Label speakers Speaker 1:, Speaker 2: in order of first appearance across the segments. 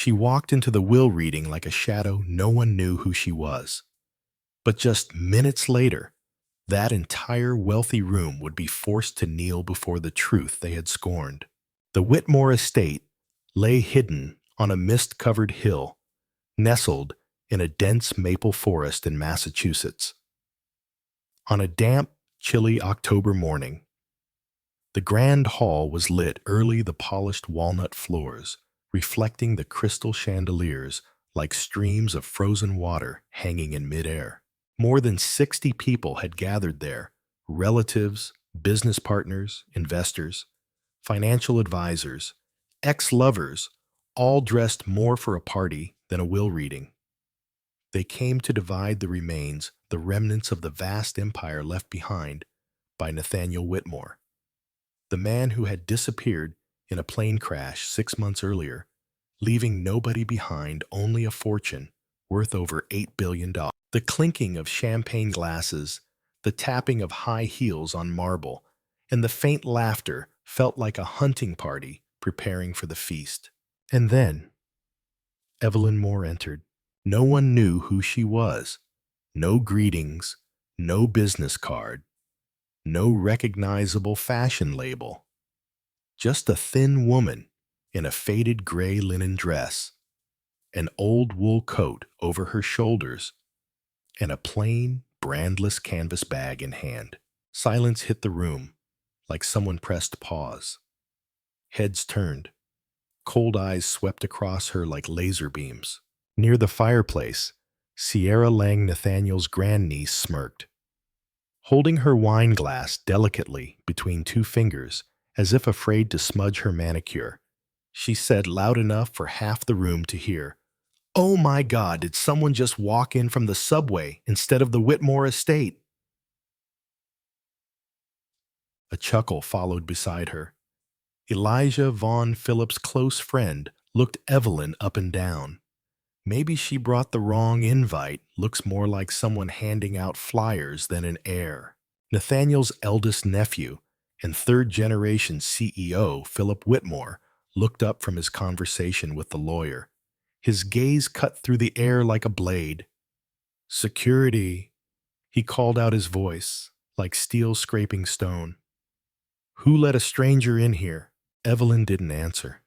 Speaker 1: She walked into the will reading like a shadow. No one knew who she was. But just minutes later, that entire wealthy room would be forced to kneel before the truth they had scorned. The Whitmore estate lay hidden on a mist-covered hill, nestled in a dense maple forest in Massachusetts. On a damp, chilly October morning, the grand hall was lit early, the polished walnut floors, reflecting the crystal chandeliers like streams of frozen water hanging in midair. More than 60 people had gathered there, relatives, business partners, investors, financial advisors, ex-lovers, all dressed more for a party than a will reading. They came to divide the remains, the remnants of the vast empire left behind by Nathaniel Whitmore, the man who had disappeared in a plane crash 6 months earlier, leaving nobody behind, only a fortune worth over $8 billion. The clinking of champagne glasses, the tapping of high heels on marble, and the faint laughter felt like a hunting party preparing for the feast. And then Evelyn Moore entered. No one knew who she was. No greetings, no business card, no recognizable fashion label. Just a thin woman in a faded gray linen dress, an old wool coat over her shoulders, and a plain, brandless canvas bag in hand. Silence hit the room, like someone pressed pause. Heads turned. Cold eyes swept across her like laser beams. Near the fireplace, Sierra Lang, Nathaniel's grandniece, smirked, holding her wine glass delicately between two fingers, as if afraid to smudge her manicure. She said loud enough for half the room to hear, "Oh my God, did someone just walk in from the subway instead of the Whitmore estate?" A chuckle followed beside her. Elijah Vaughn Phillips' close friend looked Evelyn up and down. Maybe she brought the wrong invite. Looks more like someone handing out flyers than an heir. Nathaniel's eldest nephew and third-generation CEO, Philip Whitmore, looked up from his conversation with the lawyer. His gaze cut through the air like a blade. "Security," he called out, his voice like steel scraping stone. "Who let a stranger in here?" Evelyn didn't answer.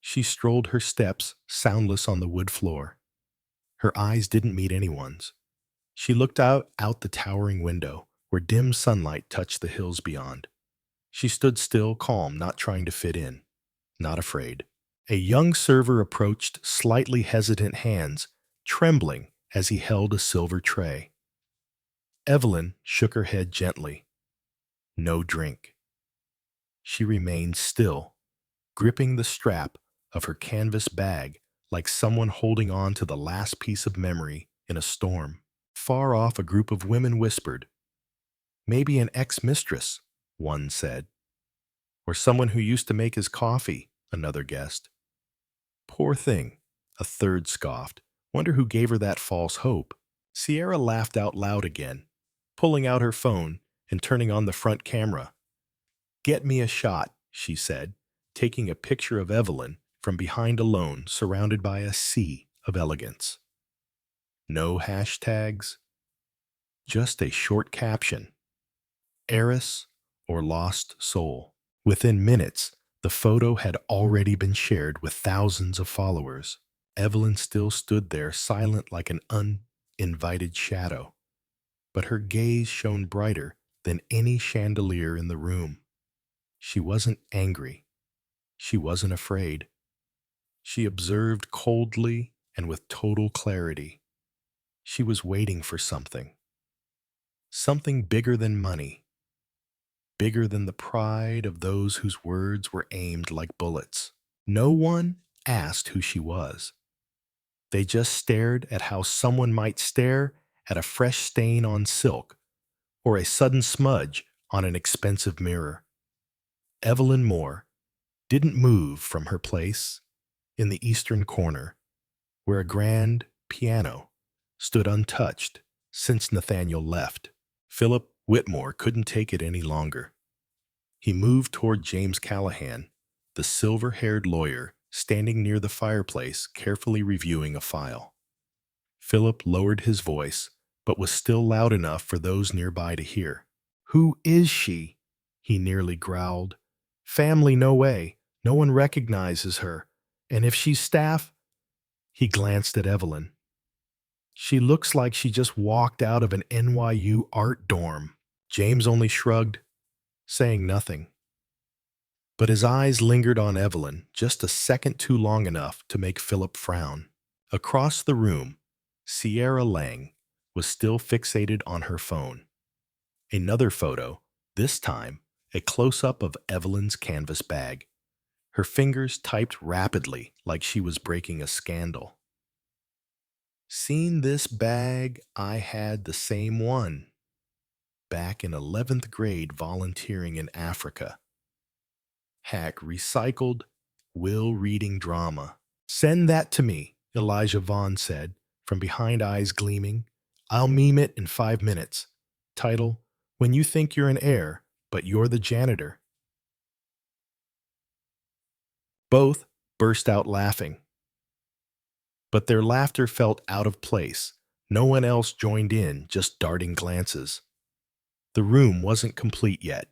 Speaker 1: She strolled her steps soundless on the wood floor. Her eyes didn't meet anyone's. She looked out the towering window, where dim sunlight touched the hills beyond. She stood still, calm, not trying to fit in, not afraid. A young server approached, slightly hesitant hands trembling as he held a silver tray. Evelyn shook her head gently. No drink. She remained still, gripping the strap of her canvas bag like someone holding on to the last piece of memory in a storm. Far off, a group of women whispered. "Maybe an ex-mistress," one said. "Or someone who used to make his coffee," another guessed. "Poor thing," a third scoffed. "Wonder who gave her that false hope." Sierra laughed out loud again, pulling out her phone and turning on the front camera. "Get me a shot," she said, taking a picture of Evelyn from behind alone, surrounded by a sea of elegance. No hashtags, just a short caption. Heiress or lost soul. Within minutes, the photo had already been shared with thousands of followers. Evelyn still stood there, silent like an uninvited shadow, but her gaze shone brighter than any chandelier in the room. She wasn't angry. She wasn't afraid. She observed coldly and with total clarity. She was waiting for something. Something bigger than money. Bigger than the pride of those whose words were aimed like bullets. No one asked who she was. They just stared at how someone might stare at a fresh stain on silk or a sudden smudge on an expensive mirror. Evelyn Moore didn't move from her place in the eastern corner, where a grand piano stood untouched since Nathaniel left. Philip Whitmore couldn't take it any longer. He moved toward James Callahan, the silver-haired lawyer standing near the fireplace, carefully reviewing a file. Philip lowered his voice, but was still loud enough for those nearby to hear. "Who is she?" he nearly growled. "Family, no way. No one recognizes her. And if she's staff—" He glanced at Evelyn. "She looks like she just walked out of an NYU art dorm." James only shrugged, saying nothing. But his eyes lingered on Evelyn just a second too long enough to make Philip frown. Across the room, Sierra Lang was still fixated on her phone. Another photo, this time a close-up of Evelyn's canvas bag. Her fingers typed rapidly like she was breaking a scandal. "Seen this bag? I had the same one. Back in 11th grade volunteering in Africa. Hack recycled, will reading drama. Send that to me," Elijah Vaughn said, from behind eyes gleaming. "I'll meme it in 5 minutes. Title, When You Think You're an Heir, But You're the Janitor." Both burst out laughing. But their laughter felt out of place. No one else joined in, just darting glances. The room wasn't complete yet.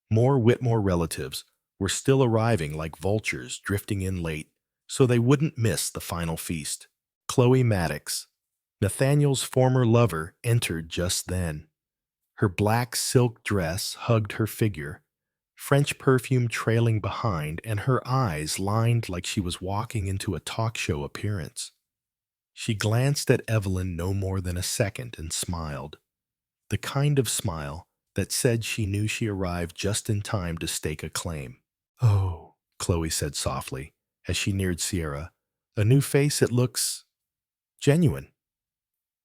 Speaker 1: More Whitmore relatives were still arriving like vultures drifting in late, so they wouldn't miss the final feast. Chloe Maddox, Nathaniel's former lover, entered just then. Her black silk dress hugged her figure, French perfume trailing behind, and her eyes lined like she was walking into a talk show appearance. She glanced at Evelyn no more than a second and smiled. The kind of smile that said she knew she arrived just in time to stake a claim. "Oh," Chloe said softly, as she neared Sierra. "A new face, it looks genuine."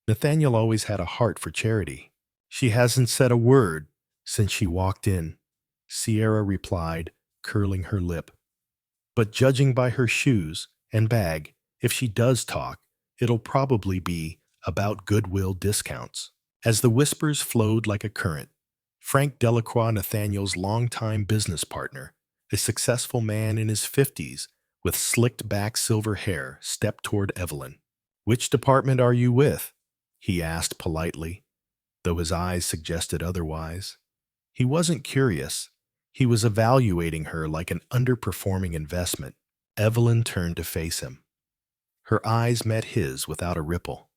Speaker 1: Nathaniel always had a heart for charity. "She hasn't said a word since she walked in," Sierra replied, curling her lip. "But judging by her shoes and bag, if she does talk, it'll probably be about Goodwill discounts." As the whispers flowed like a current, Frank Delacroix, Nathaniel's longtime business partner, a successful man in his 50s with slicked back silver hair, stepped toward Evelyn. "Which department are you with?" he asked politely, though his eyes suggested otherwise. He wasn't curious. He was evaluating her like an underperforming investment. Evelyn turned to face him. Her eyes met his without a ripple.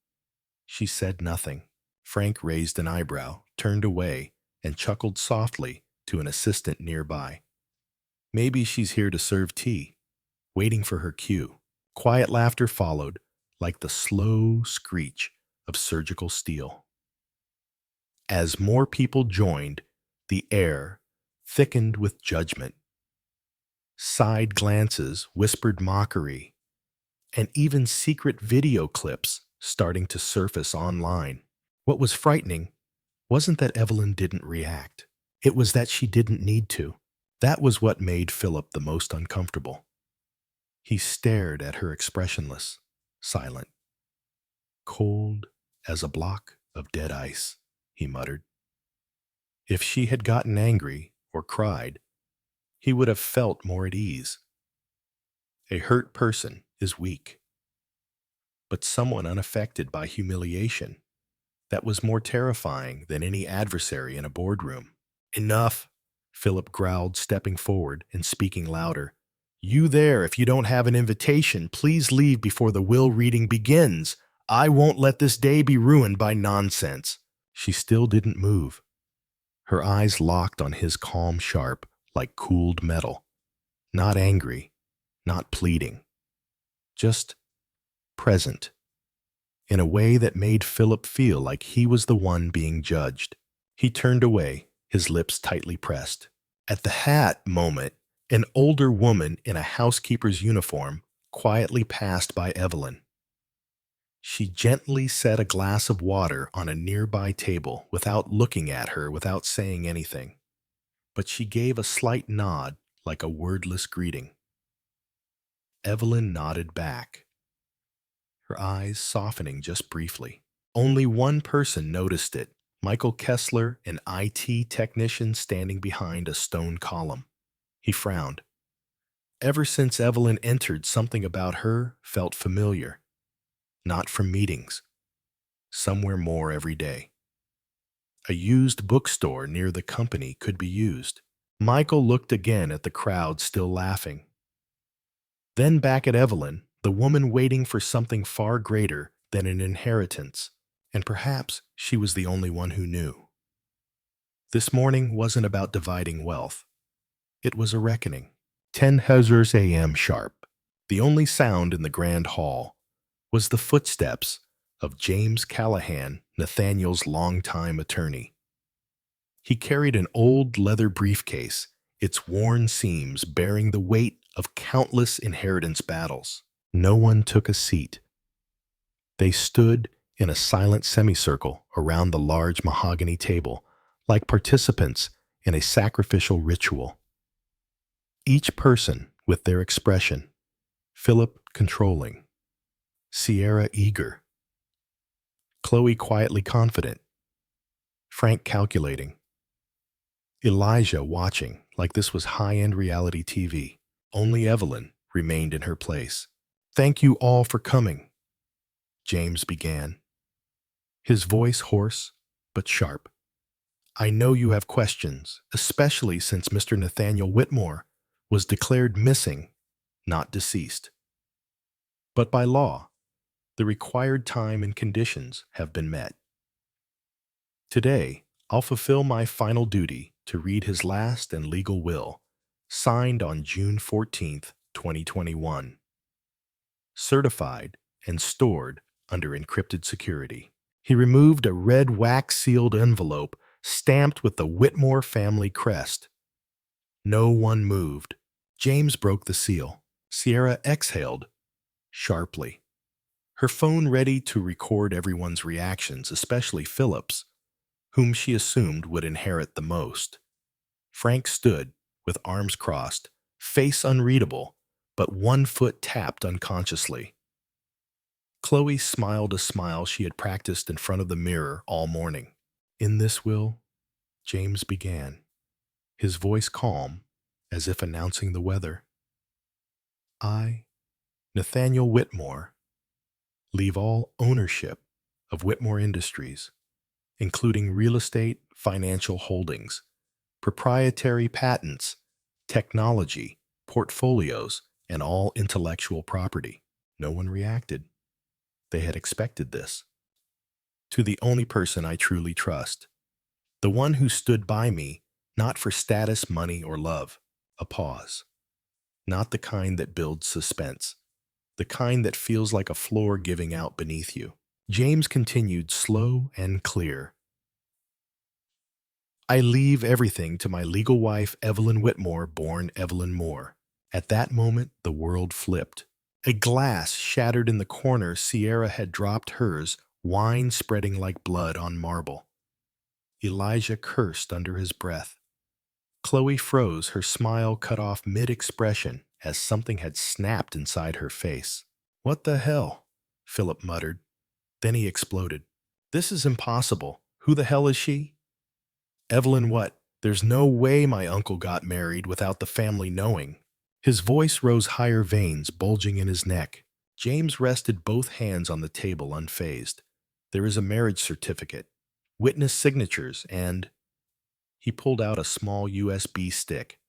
Speaker 1: She said nothing. Frank raised an eyebrow, turned away, and chuckled softly to an assistant nearby. "Maybe she's here to serve tea, waiting for her cue." Quiet laughter followed, like the slow screech of surgical steel. As more people joined, the air thickened with judgment. Side glances whispered mockery, and even secret video clips starting to surface online. What was frightening wasn't that Evelyn didn't react. It was that she didn't need to. That was what made Philip the most uncomfortable. He stared at her expressionless, silent. "Cold as a block of dead ice," he muttered. If she had gotten angry or cried, he would have felt more at ease. A hurt person is weak. But someone unaffected by humiliation, that was more terrifying than any adversary in a boardroom. "Enough," Philip growled, stepping forward and speaking louder. "You there, if you don't have an invitation, please leave before the will reading begins. I won't let this day be ruined by nonsense." She still didn't move. Her eyes locked on his, calm, sharp, like cooled metal. Not angry, not pleading. Just present. In a way that made Philip feel like he was the one being judged. He turned away, his lips tightly pressed. At the hat moment, an older woman in a housekeeper's uniform quietly passed by Evelyn. She gently set a glass of water on a nearby table without looking at her, without saying anything. But she gave a slight nod, like a wordless greeting. Evelyn nodded back, her eyes softening just briefly. Only one person noticed it, Michael Kessler, an IT technician standing behind a stone column. He frowned. Ever since Evelyn entered, something about her felt familiar. Not from meetings. Somewhere more every day. A used bookstore near the company could be used. Michael looked again at the crowd still laughing. Then back at Evelyn, the woman waiting for something far greater than an inheritance. And perhaps she was the only one who knew. This morning wasn't about dividing wealth. It was a reckoning. 10:00 a.m. sharp. The only sound in the grand hall was the footsteps of James Callahan, Nathaniel's longtime attorney. He carried an old leather briefcase, its worn seams bearing the weight of countless inheritance battles. No one took a seat. They stood in a silent semicircle around the large mahogany table, like participants in a sacrificial ritual. Each person with their expression, Philip controlling, Sierra eager, Chloe quietly confident, Frank calculating, Elijah watching like this was high-end reality TV. Only Evelyn remained in her place. "Thank you all for coming," James began, his voice hoarse but sharp. "I know you have questions, especially since Mr. Nathaniel Whitmore was declared missing, not deceased. But by law, the required time and conditions have been met. Today, I'll fulfill my final duty to read his last and legal will, signed on June 14th, 2021, certified and stored under encrypted security." He removed a red wax-sealed envelope stamped with the Whitmore family crest. No one moved. James broke the seal. Sierra exhaled sharply, her phone ready to record everyone's reactions, especially Philip's, whom she assumed would inherit the most. Frank stood, with arms crossed, face unreadable, but one foot tapped unconsciously. Chloe smiled a smile she had practiced in front of the mirror all morning. "In this will," James began, his voice calm, as if announcing the weather, "I, Nathaniel Whitmore, leave all ownership of Whitmore Industries, including real estate, financial holdings, proprietary patents, technology, portfolios, and all intellectual property." No one reacted. They had expected this. "To the only person I truly trust, the one who stood by me, not for status, money, or love." A pause. Not the kind that builds suspense, the kind that feels like a floor giving out beneath you. James continued, slow and clear. "I leave everything to my legal wife, Evelyn Whitmore, born Evelyn Moore." At that moment, the world flipped. A glass shattered in the corner. Sierra had dropped hers, wine spreading like blood on marble. Elijah cursed under his breath. Chloe froze, her smile cut off mid-expression as something had snapped inside her face. "What the hell?" Philip muttered. Then he exploded. "This is impossible. Who the hell is she?" "Evelyn what? There's no way my uncle got married without the family knowing." His voice rose higher, veins bulging in his neck. James rested both hands on the table, unfazed. "There is a marriage certificate, witness signatures, and—" He pulled out a small USB stick,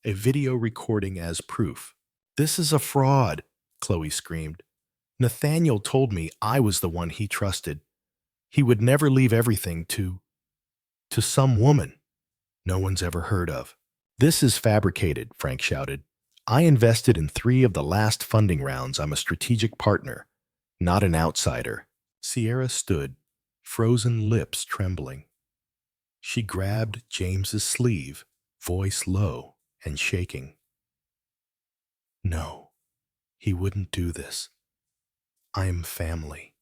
Speaker 1: a video recording as proof. "This is a fraud," Chloe screamed. "Nathaniel told me I was the one he trusted. He would never leave everything to some woman no one's ever heard of." "This is fabricated," Frank shouted. "I invested in 3 of the last funding rounds. I'm a strategic partner, not an outsider." Sierra stood, frozen lips trembling. She grabbed James's sleeve, voice low and shaking. "No, he wouldn't do this. I'm family.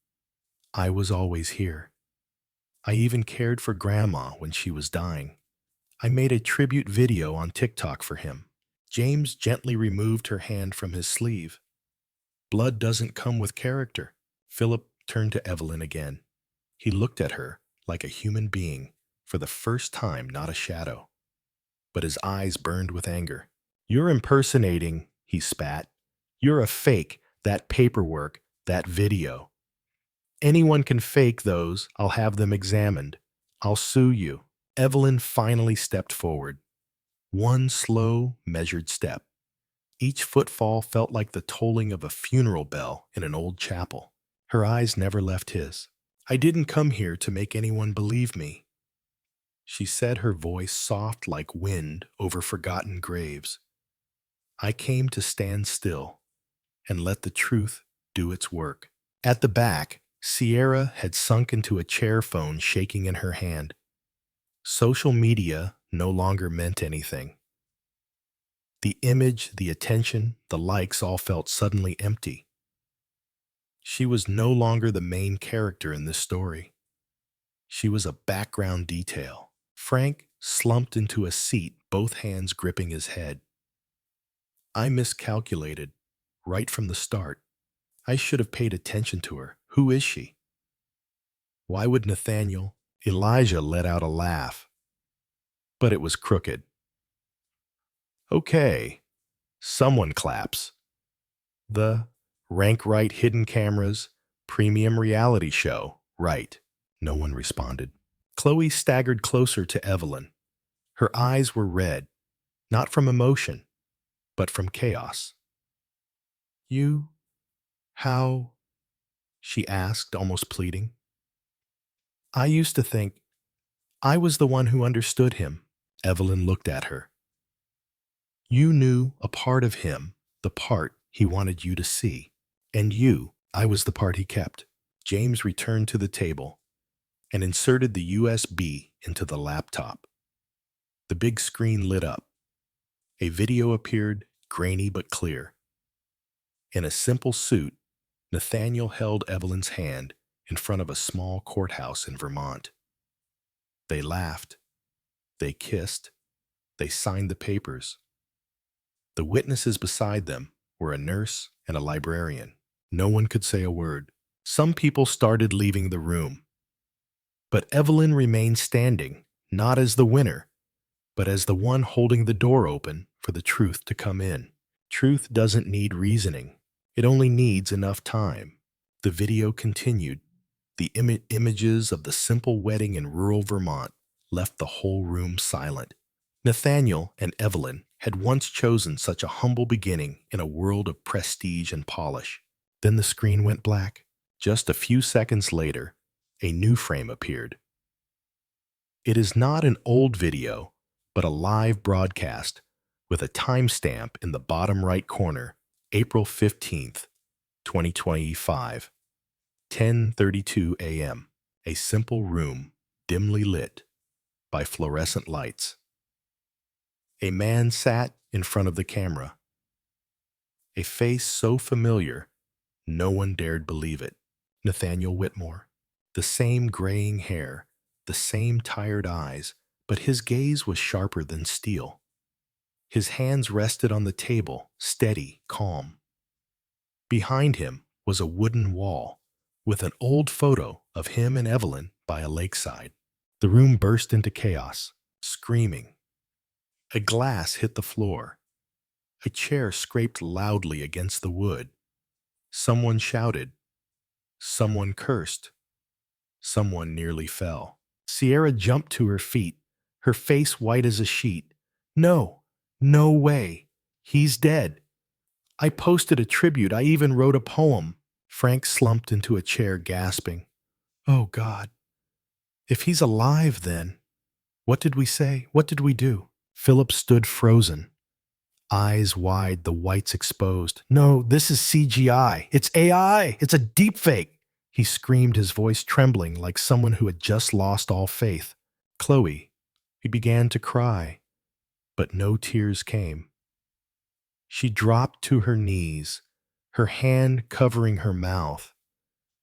Speaker 1: I was always here. I even cared for Grandma when she was dying. I made a tribute video on TikTok for him." James gently removed her hand from his sleeve. "Blood doesn't come with character." Philip turned to Evelyn again. He looked at her like a human being, for the first time, not a shadow. But his eyes burned with anger. "You're impersonating he spat. You're a fake. That paperwork, that video. Anyone can fake those. I'll have them examined. I'll sue you. Evelyn finally stepped forward. One slow, measured step. Each footfall felt like the tolling of a funeral bell in an old chapel. Her eyes never left his. I didn't come here to make anyone believe me, she said, her voice soft like wind over forgotten graves. I came to stand still and let the truth do its work. At the back, Sierra had sunk into a chair phone shaking in her hand. Social media no longer meant anything. The image, the attention, the likes all felt suddenly empty. She was no longer the main character in this story. She was a background detail. Frank slumped into a seat, both hands gripping his head. I miscalculated right from the start. I should have paid attention to her. Who is she? Why would Nathaniel? Elijah let out a laugh. But it was crooked. Okay, someone claps. The rank right hidden cameras, premium reality show, right? No one responded. Chloe staggered closer to Evelyn. Her eyes were red, not from emotion, but from chaos. You? How? She asked, almost pleading. I used to think I was the one who understood him. Evelyn looked at her. You knew a part of him, the part he wanted you to see. And I was the part he kept. James returned to the table and inserted the USB into the laptop. The big screen lit up. A video appeared, grainy but clear. In a simple suit, Nathaniel held Evelyn's hand in front of a small courthouse in Vermont. They laughed. They kissed. They signed the papers. The witnesses beside them were a nurse and a librarian. No one could say a word. Some people started leaving the room. But Evelyn remained standing, not as the winner, but as the one holding the door open for the truth to come in. Truth doesn't need reasoning. It only needs enough time. The video continued. The images of the simple wedding in rural Vermont left the whole room silent. Nathaniel and Evelyn had once chosen such a humble beginning in a world of prestige and polish. Then the screen went black. Just a few seconds later, a new frame appeared. It is not an old video, but a live broadcast with a timestamp in the bottom right corner, April 15th, 2025, 10:32 a.m. A simple room, dimly lit by fluorescent lights. A man sat in front of the camera. A face so familiar, no one dared believe it. Nathaniel Whitmore. The same graying hair, the same tired eyes, but his gaze was sharper than steel. His hands rested on the table, steady, calm. Behind him was a wooden wall with an old photo of him and Evelyn by a lakeside. The room burst into chaos, screaming. A glass hit the floor. A chair scraped loudly against the wood. Someone shouted. Someone cursed. Someone nearly fell. Sierra jumped to her feet, her face white as a sheet. No, no way. He's dead. I posted a tribute. I even wrote a poem. Frank slumped into a chair, gasping. Oh, God. If he's alive, then. What did we say? What did we do? Philip stood frozen, eyes wide, the whites exposed. No, this is CGI. It's AI. It's a deepfake. He screamed, his voice trembling like someone who had just lost all faith. Chloe. He began to cry, but no tears came. She dropped to her knees, her hand covering her mouth,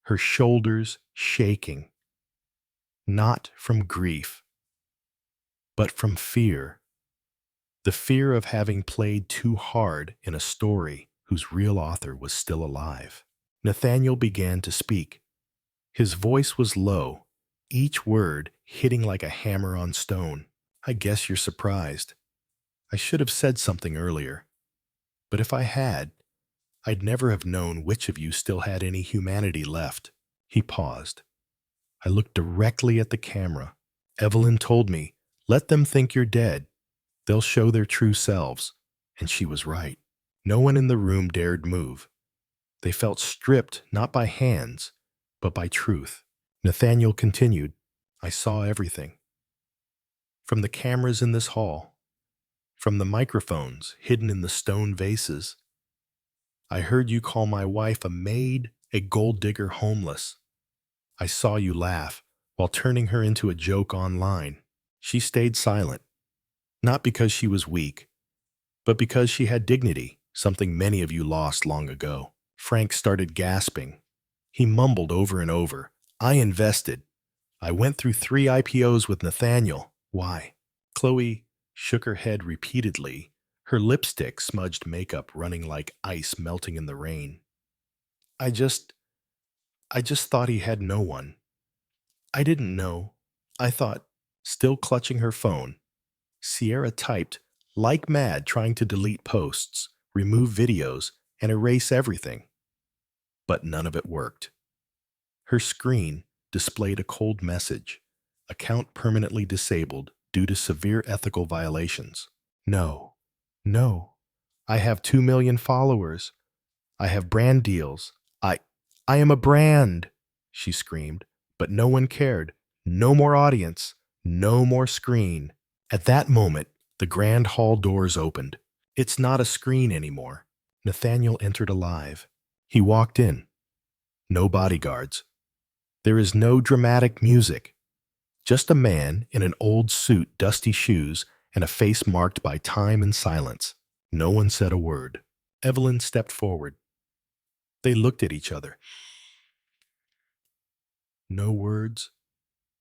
Speaker 1: her shoulders shaking. Not from grief, but from fear. The fear of having played too hard in a story whose real author was still alive. Nathaniel began to speak. His voice was low, each word hitting like a hammer on stone. I guess you're surprised. I should have said something earlier. But if I had, I'd never have known which of you still had any humanity left. He paused. I looked directly at the camera. Evelyn told me, let them think you're dead. They'll show their true selves. And she was right. No one in the room dared move. They felt stripped not by hands, but by truth. Nathaniel continued, I saw everything. From the cameras in this hall, from the microphones hidden in the stone vases. I heard you call my wife a maid, a gold digger homeless. I saw you laugh while turning her into a joke online. She stayed silent, not because she was weak, but because she had dignity, something many of you lost long ago. Frank started gasping. He mumbled over and over, I invested. I went through 3 IPOs with Nathaniel. Why? Chloe shook her head repeatedly, her lipstick smudged makeup running like ice melting in the rain. I just thought he had no one. I didn't know. I thought, still clutching her phone, Sierra typed, like mad, trying to delete posts, remove videos, and erase everything. But none of it worked. Her screen displayed a cold message, account permanently disabled due to severe ethical violations. No, no, I have 2 million followers. I have brand deals. I am a brand, she screamed, but no one cared. No more audience, no more screen. At that moment, the grand hall doors opened. It's not a screen anymore. Nathaniel entered alive. He walked in. No bodyguards. There is no dramatic music. Just a man in an old suit, dusty shoes, and a face marked by time and silence. No one said a word. Evelyn stepped forward. They looked at each other. No words,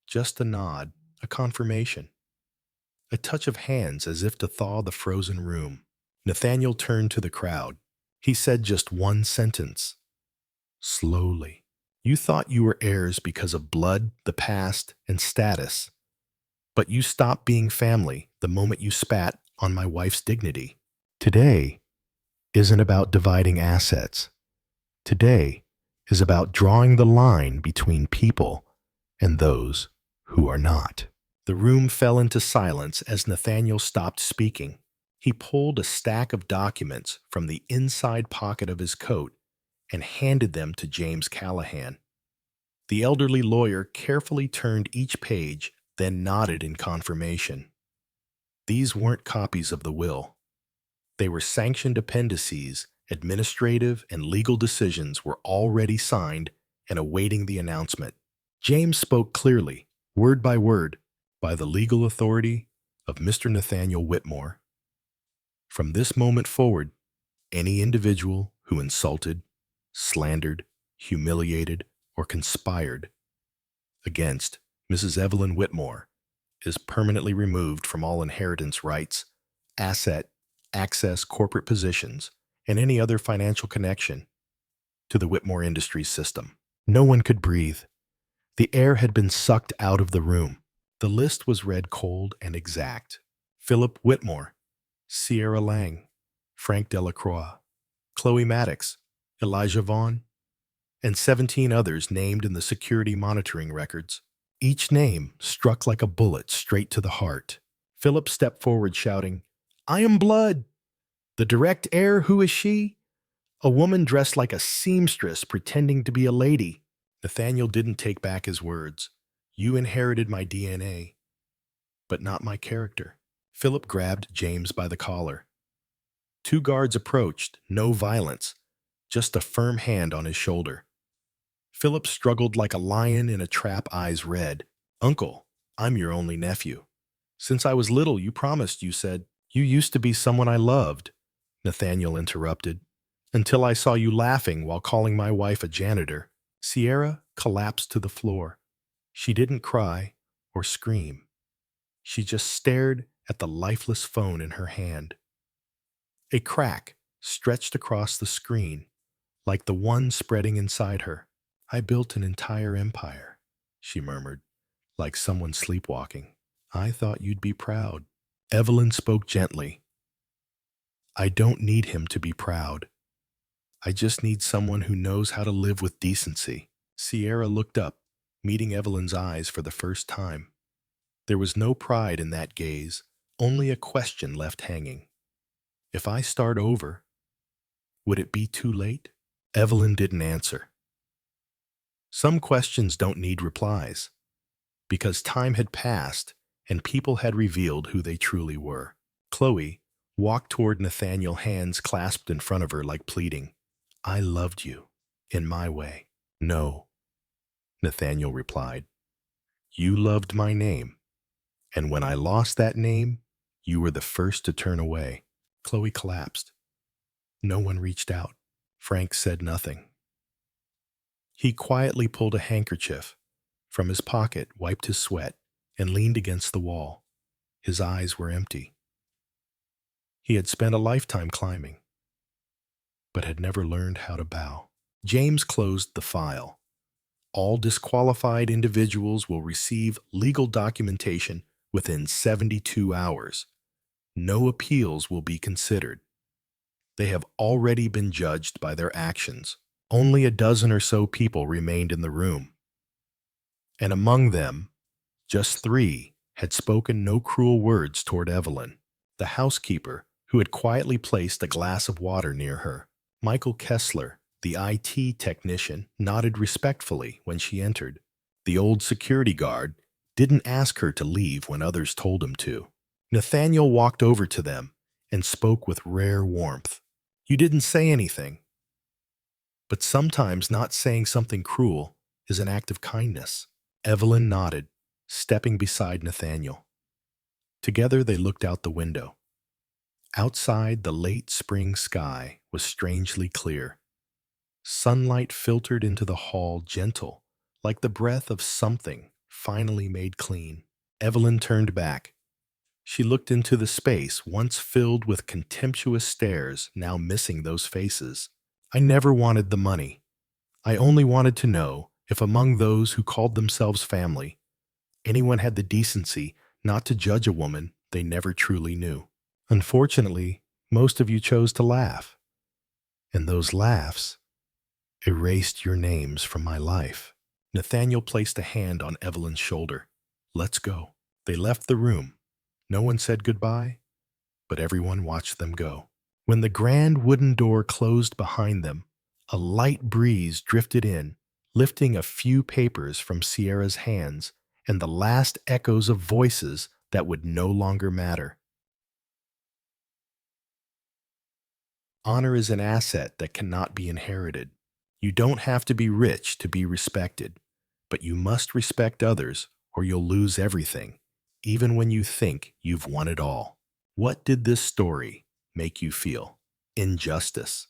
Speaker 1: just a nod, a confirmation. A touch of hands as if to thaw the frozen room. Nathaniel turned to the crowd. He said just one sentence. Slowly. You thought you were heirs because of blood, the past, and status. But you stopped being family the moment you spat on my wife's dignity. Today isn't about dividing assets. Today is about drawing the line between people and those who are not. The room fell into silence as Nathaniel stopped speaking. He pulled a stack of documents from the inside pocket of his coat and handed them to James Callahan. The elderly lawyer carefully turned each page, then nodded in confirmation. These weren't copies of the will. They were sanctioned appendices. Administrative and legal decisions were already signed and awaiting the announcement. James spoke clearly, word by word, by the legal authority of Mr. Nathaniel Whitmore. From this moment forward, any individual who insulted, slandered, humiliated, or conspired against Mrs. Evelyn Whitmore is permanently removed from all inheritance rights, asset, access, corporate positions, and any other financial connection to the Whitmore Industries system. No one could breathe. The air had been sucked out of the room. The list was read cold and exact. Philip Whitmore, Sierra Lang, Frank Delacroix, Chloe Maddox, Elijah Vaughn, and 17 others named in the security monitoring records. Each name struck like a bullet straight to the heart. Philip stepped forward shouting, I am blood! The direct heir, who is she? A woman dressed like a seamstress pretending to be a lady. Nathaniel didn't take back his words. You inherited my DNA, but not my character. Philip grabbed James by the collar. 2 guards approached, no violence, just a firm hand on his shoulder. Philip struggled like a lion in a trap, eyes red. Uncle, I'm your only nephew. Since I was little, you promised, you said. You used to be someone I loved, Nathaniel interrupted, until I saw you laughing while calling my wife a janitor. Sierra collapsed to the floor. She didn't cry or scream. She just stared at the lifeless phone in her hand. A crack stretched across the screen, like the one spreading inside her. I built an entire empire, she murmured, like someone sleepwalking. I thought you'd be proud. Evelyn spoke gently. I don't need him to be proud. I just need someone who knows how to live with decency. Sierra looked up, meeting Evelyn's eyes for the first time. There was no pride in that gaze, only a question left hanging. If I start over, would it be too late? Evelyn didn't answer. Some questions don't need replies, because time had passed and people had revealed who they truly were. Chloe walked toward Nathaniel, hands clasped in front of her like pleading. I loved you, in my way. No, Nathaniel replied. You loved my name, and when I lost that name, you were the first to turn away. Chloe collapsed. No one reached out. Frank said nothing. He quietly pulled a handkerchief from his pocket, wiped his sweat, and leaned against the wall. His eyes were empty. He had spent a lifetime climbing, but had never learned how to bow. James closed the file. All disqualified individuals will receive legal documentation within 72 hours. No appeals will be considered. They have already been judged by their actions. Only a dozen or so people remained in the room. And among them, just 3 had spoken no cruel words toward Evelyn, the housekeeper who had quietly placed a glass of water near her. Michael Kessler, the IT technician, nodded respectfully when she entered. The old security guard didn't ask her to leave when others told him to. Nathaniel walked over to them and spoke with rare warmth. You didn't say anything. But sometimes not saying something cruel is an act of kindness. Evelyn nodded, stepping beside Nathaniel. Together they looked out the window. Outside, the late spring sky was strangely clear. Sunlight filtered into the hall, gentle, like the breath of something finally made clean. Evelyn turned back. She looked into the space once filled with contemptuous stares, now missing those faces. I never wanted the money. I only wanted to know if among those who called themselves family, anyone had the decency not to judge a woman they never truly knew. Unfortunately, most of you chose to laugh, and those laughs erased your names from my life. Nathaniel placed a hand on Evelyn's shoulder. Let's go. They left the room. No one said goodbye, but everyone watched them go. When the grand wooden door closed behind them, a light breeze drifted in, lifting a few papers from Sierra's hands and the last echoes of voices that would no longer matter. Honor is an asset that cannot be inherited. You don't have to be rich to be respected, but you must respect others or you'll lose everything, even when you think you've won it all. What did this story make you feel? Injustice,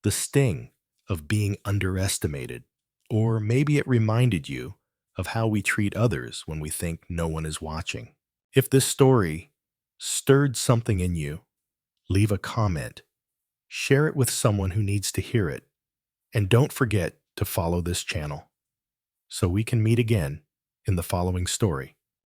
Speaker 1: the sting of being underestimated, or maybe it reminded you of how we treat others when we think no one is watching. If this story stirred something in you, leave a comment, share it with someone who needs to hear it, and don't forget to follow this channel so we can meet again in the following story.